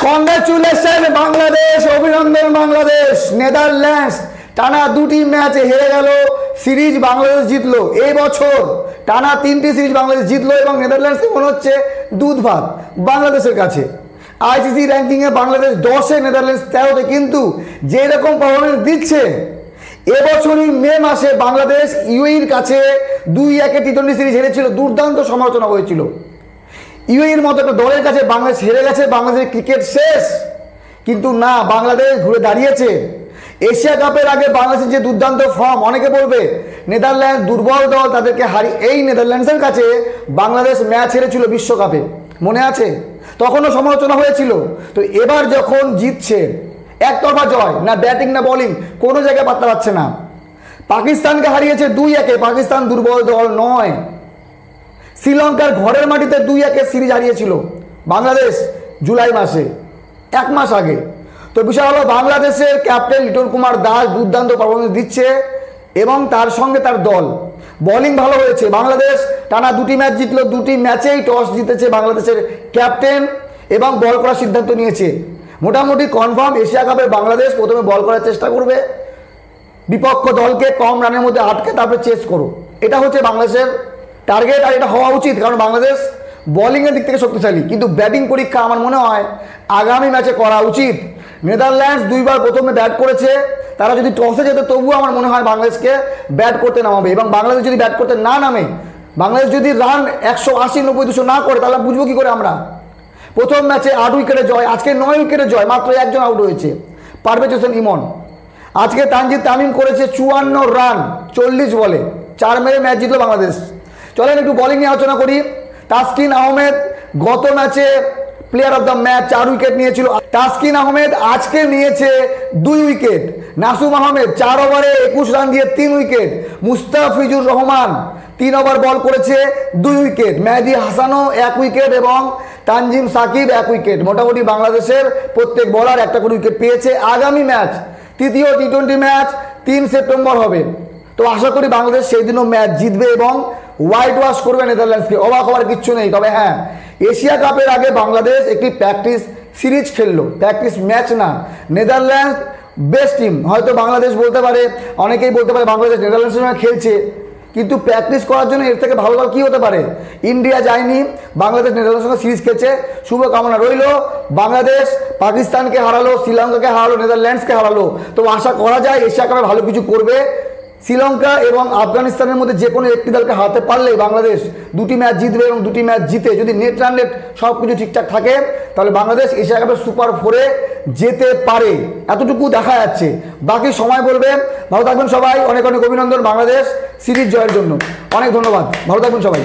Congratulation Bangladesh, অভিনন্দন Bangladesh. Netherlands টানা 2টি ম্যাচে হেরে গেল, সিরিজ বাংলাদেশ জিতলো। এই বছর টানা 3টি সিরিজ বাংলাদেশ জিতলো এবং নেদারল্যান্ডসকে মনে হচ্ছে দুধ ভাত বাংলাদেশের কাছে। আইসিসি র্যাঙ্কিংয়ে বাংলাদেশ 10-এ, নেদারল্যান্ডস 13-তে। কিন্তু যেরকম পারফরমেন্স দিচ্ছে, এবছরই মে মাসে বাংলাদেশ ইউএইর কাছে 2-1 টি20 সিরিজ হেরেছিল, দুর্দান্ত সমালোচনা হয়েছিল। ইউএইর মতো একটা দলের কাছে বাংলাদেশ হেরে গেছে, বাংলাদেশের ক্রিকেট শেষ। কিন্তু না, বাংলাদেশ ঘুরে দাঁড়িয়েছে। এশিয়া কাপের আগে বাংলাদেশের যে দুর্দান্ত ফর্ম, অনেকে বলবে নেদারল্যান্ডস দুর্বল দল, তাদেরকে হারিয়ে। এই নেদারল্যান্ডসের কাছে বাংলাদেশ ম্যাচ হেরেছিল বিশ্বকাপে, মনে আছে? তখনও সমালোচনা হয়েছিল। তো এবার যখন জিতছে, একতরফা জয়, না ব্যাটিং না বোলিং, কোনো জায়গায় পাত্তা পাচ্ছে না। পাকিস্তানকে হারিয়েছে 2-1। পাকিস্তান দুর্বল দল নয়। শ্রীলঙ্কার ঘরের মাটিতে 2-1 সিরিজ হারিয়েছিল বাংলাদেশ জুলাই মাসে, 1 মাস আগে। তো বিষয় হলো, বাংলাদেশের ক্যাপ্টেন লিটন কুমার দাস দুর্দান্ত পারফরমেন্স দিচ্ছে এবং তার সঙ্গে তার দল। বোলিং ভালো হয়েছে। বাংলাদেশ টানা 2টি ম্যাচ জিতলো, 2টি ম্যাচেই টস জিতেছে বাংলাদেশের ক্যাপ্টেন এবং বল করার সিদ্ধান্ত নিয়েছে। মোটামুটি কনফার্ম এশিয়া কাপে বাংলাদেশ প্রথমে বল করার চেষ্টা করবে, বিপক্ষ দলকে কম রানের মধ্যে আটকে তারপরে চেস করো। এটা হচ্ছে বাংলাদেশের টার্গেট, আর এটা হওয়া উচিত, কারণ বাংলাদেশ বোলিংয়ের দিক থেকে শক্তিশালী। কিন্তু ব্যাটিং পরীক্ষা আমার মনে হয় আগামী ম্যাচে করা উচিত। নেদারল্যান্ডস 2বার প্রথমে ব্যাট করেছে, তারা যদি টসে যেত তবুও আমার মনে হয় বাংলাদেশকে ব্যাট করতে নামাবে। এবং বাংলাদেশ যদি ব্যাট করতে না নামে, বাংলাদেশ যদি রান 180, 90, 200 না করে, তাহলে বুঝবো কী করে আমরা? প্রথম ম্যাচে 8 উইকেটে জয়, আজকে 9 উইকেটে জয়, মাত্র একজন আউট হয়েছে, পারভেজ হোসেন ইমন। আজকে তানজিদ তামিম করেছে 54 রান 40 বলে, 4 মেরে ম্যাচ জিতলো বাংলাদেশ। চলেন একটু বোলিং নিয়ে আলোচনা করি। তাসকিন আহমেদ গত ম্যাচে player of the match, 4 wicket নিয়েছিল। তাসকিন আহমেদ আজকে নিয়েছে 2 উইকেট। নাসুম আহমেদ 4 ওভারে 21 রান দিয়ে 3 উইকেট। মুস্তাফিজুর রহমান 3 ওভার বল করেছে, 2 উইকেট। মেহেদী হাসানও 1 উইকেট এবং তানজিম সাকিব 1 উইকেট। মোটামুটি বাংলাদেশের প্রত্যেক বলার একটা করে উইকেট পেয়েছে। আগামী ম্যাচ, তৃতীয় টি20 ম্যাচ 3 সেপ্টেম্বর হবে। তো আশা করি বাংলাদেশ সেই দিনও ম্যাচ জিতবে এবং হোয়াইট ওয়াশ করবে নেদারল্যান্ডসকে। অবাক হওয়ার কিচ্ছু নেই। তবে হ্যাঁ, এশিয়া কাপের আগে বাংলাদেশ একটি প্র্যাকটিস সিরিজ খেললো, প্র্যাকটিস ম্যাচ না। নেদারল্যান্ডস বেস্ট টিম, হয়তো বাংলাদেশ বলতে পারে, অনেকেই বলতে পারে বাংলাদেশ নেদারল্যান্ডসের সঙ্গে খেলছে, কিন্তু প্র্যাকটিস করার জন্য এর থেকে ভালো দল কী হতে পারে? ইন্ডিয়া যায়নি, বাংলাদেশ নেদারল্যান্ডসের সঙ্গে সিরিজ খেলছে। শুভকামনা রইল। বাংলাদেশ পাকিস্তানকে হারালো, শ্রীলঙ্কাকে হারালো, নেদারল্যান্ডসকে হারালো। তো আশা করা যায় এশিয়া কাপে ভালো কিছু করবে। শ্রীলঙ্কা এবং আফগানিস্তানের মধ্যে যে কোনো একটি দলকে হারাতে পারলেই বাংলাদেশ 2টি ম্যাচ জিতবে এবং 2টি ম্যাচ জিতে যদি নেট রান রেট সব কিছু ঠিকঠাক থাকে, তাহলে বাংলাদেশ এশিয়া কাপের সুপার 4-এ যেতে পারে, এতটুকু দেখা যাচ্ছে। বাকি সময় বলবে। ভালো থাকবেন সবাই, অনেক অনেক অভিনন্দন বাংলাদেশ সিরিজ জয়ের জন্য। অনেক ধন্যবাদ, ভালো থাকবেন সবাই।